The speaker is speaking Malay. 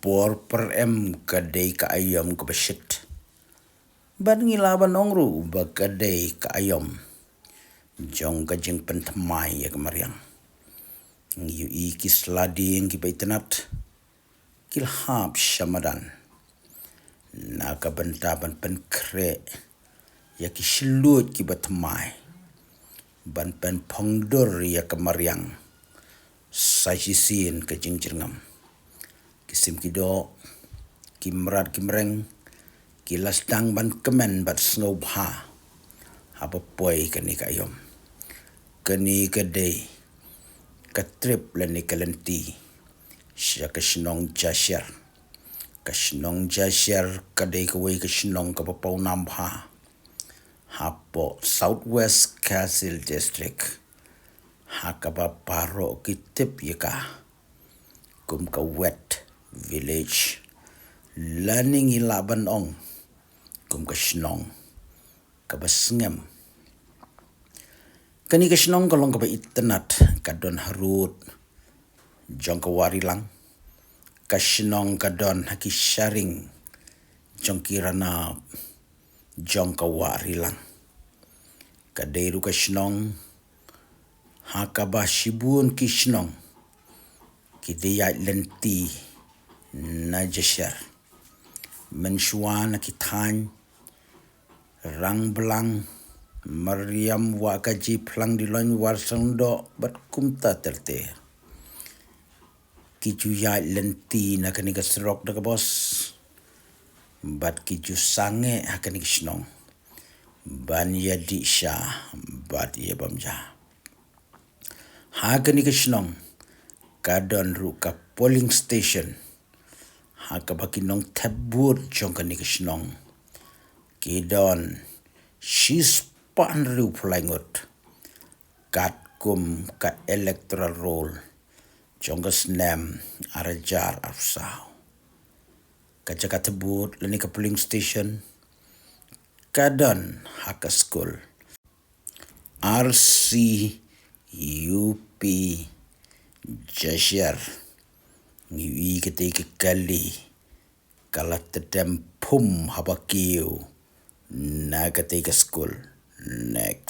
por per kadai ka ayam ka basit. Ban ngilaban ongru ba kadai ka ayam. Jong ka jing pentamai ya kemariang. Ngiu ikis lading ki baitenat. Kilhab syamadan. Naka bentaban penkre. Ya ki silut ki batemai. Ban pen pongdur ya kemariang. Sajisin ke jingam. Kisim kido, kimrat kimreng, kilas dang ban kemen bat snow bha. Haba poi kani kayom. Kani kadai, katrip lani kalenti. Sya kasinong jasyer. Kasinong jasyer kadai kawai kasinong kapapau nambha. Hapo Southwest Castle District. Hakaba paro kitip yaka. Kum ka wet village. Learning ilaban ong. Kum ka sinong. Kabasngem. Kani ka sinong kalong kaba itenat. Kadon harut. Jong ka warilang. Ka sinong kadon haki sharing. Jong kirana. Jong ka warilang. Kadairu ka sinong. Hakaba sibun ki sinong. Kidiyat lenti na jasyer. Mensuan kitany rang belang Maryam wakaji plang dilon warsando bat kumta terte. Kiju yat lenti na kaniga serok daga bos. Bat kiju sange hakanig sinong. Ban yadi sya bat ye bamja. Hakanig sinong. Kadon ruka polling station. Haka bakinong tabut jong kani kesinong. Kidon sispan riu pulangot. Katkum ka electoral roll. Jong kesnem arajar arsau. Kajaka tabut lani ka polling station. Kadon haka school. RCUP Jasyer. Ngiwi ketika kali kalat tedem pum habakiu na ketika school next.